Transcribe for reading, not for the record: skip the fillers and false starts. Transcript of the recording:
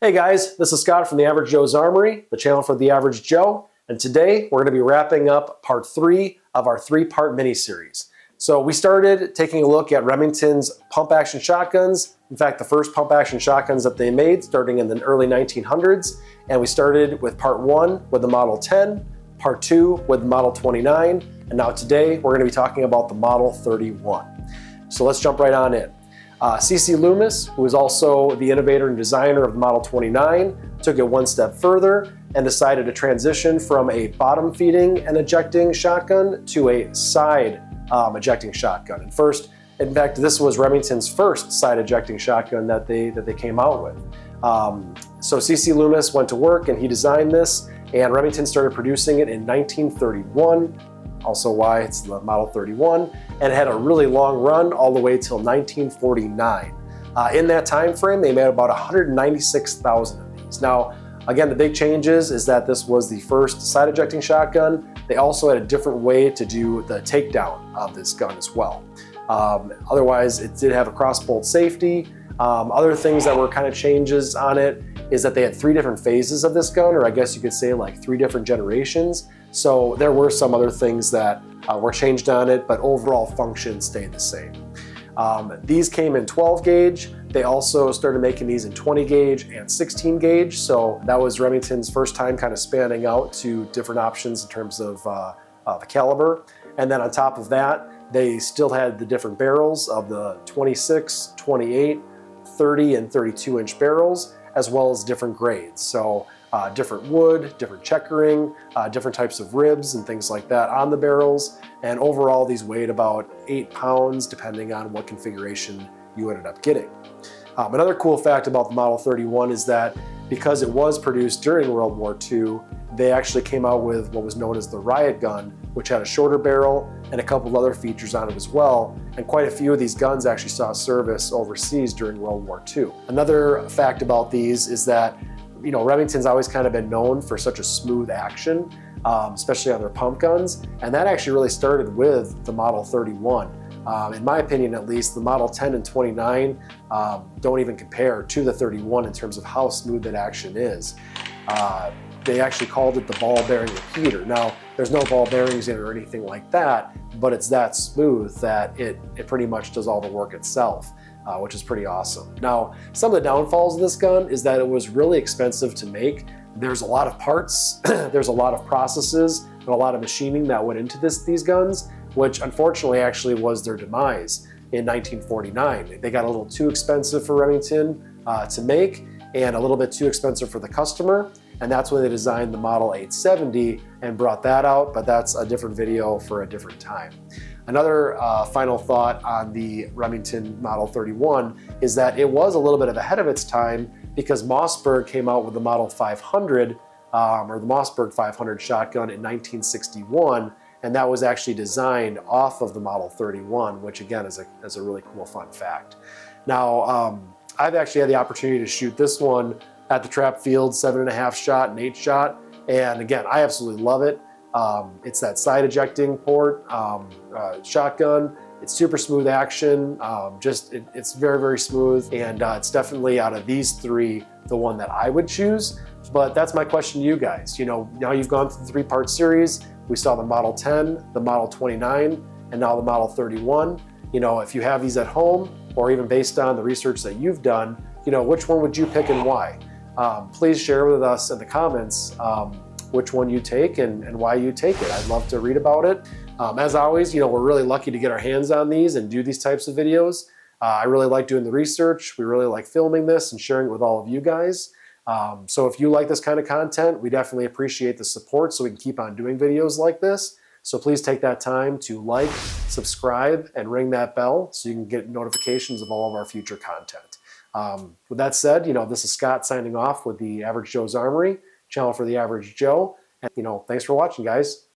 Hey guys, this is Scott from the Average Joe's Armory, the channel for the Average Joe, and today we're going to be wrapping up part 3 of our 3-part mini-series. So we started taking a look at Remington's pump-action shotguns, in fact the first pump-action shotguns that they made starting in the early 1900s, and we started with part 1 with the Model 10, part 2 with the Model 29, and now today we're going to be talking about the Model 31. So let's jump right on in. C.C. Loomis, who is also the innovator and designer of the Model 29, took it one step further and decided to transition from a bottom feeding and ejecting shotgun to a side ejecting shotgun. And first, in fact, this was Remington's first side ejecting shotgun that they came out with. So C.C. Loomis went to work and he designed this, and Remington started producing it in 1931. Also why it's the Model 31, and it had a really long run all the way till 1949. In that time frame, they made about 196,000 of these. Now, again, the big change is that this was the first side ejecting shotgun. They also had a different way to do the takedown of this gun as well. Otherwise, it did have a cross-bolt safety. Other things that were kind of changes on it is that they had 3 different phases of this gun, or I guess you could say like 3 different generations. So there were some other things that were changed on it, but overall function stayed the same. These came in 12 gauge. They also started making these in 20 gauge and 16 gauge. So that was Remington's first time kind of spanning out to different options in terms of the caliber. And then on top of that, they still had the different barrels of the 26, 28, 30, and 32 inch barrels, as well as different grades. So different wood, different checkering, different types of ribs and things like that on the barrels. And overall, these weighed about 8 pounds, depending on what configuration you ended up getting. Another cool fact about the Model 31 is that because it was produced during World War II, they actually came out with what was known as the riot gun, which had a shorter barrel and a couple of other features on it as well. And quite a few of these guns actually saw service overseas during World War II. Another fact about these is that Remington's always kind of been known for such a smooth action, especially on their pump guns, and that actually really started with the Model 31. In my opinion, at least, the Model 10 and 29 don't even compare to the 31 in terms of how smooth that action is. They actually called it the ball bearing repeater. Now, there's no ball bearings in it or anything like that, but it's that smooth that it pretty much does all the work itself. Which is pretty awesome. Now, some of the downfalls of this gun is that it was really expensive to make. There's a lot of parts, there's a lot of processes, and a lot of machining that went into these guns, which unfortunately actually was their demise in 1949. They got a little too expensive for Remington to make, and a little bit too expensive for the customer, and that's when they designed the Model 870 and brought that out, but that's a different video for a different time. Another final thought on the Remington Model 31 is that it was a little bit ahead of its time because Mossberg came out with the Model 500, or the Mossberg 500 shotgun in 1961, and that was actually designed off of the Model 31, which again is a really cool fun fact. Now, I've actually had the opportunity to shoot this one at the trap field, 7.5 shot and 8 shot, and again, I absolutely love it. It's that side ejecting port shotgun. It's super smooth action. It's very, very smooth, and it's definitely out of these 3 the one that I would choose. But that's my question to you guys. Now you've gone through the 3-part series. We saw the Model 10, the Model 29, and now the Model 31. If you have these at home, or even based on the research that you've done, which one would you pick and why? Please share with us in the comments which one you take and why you take it. I'd love to read about it. As always, we're really lucky to get our hands on these and do these types of videos. I really like doing the research. We really like filming this and sharing it with all of you guys. So if you like this kind of content, we definitely appreciate the support so we can keep on doing videos like this. So please take that time to like, subscribe, and ring that bell so you can get notifications of all of our future content. With that said, this is Scott signing off with the Average Joe's Armory, channel for the Average Joe. And, thanks for watching, guys.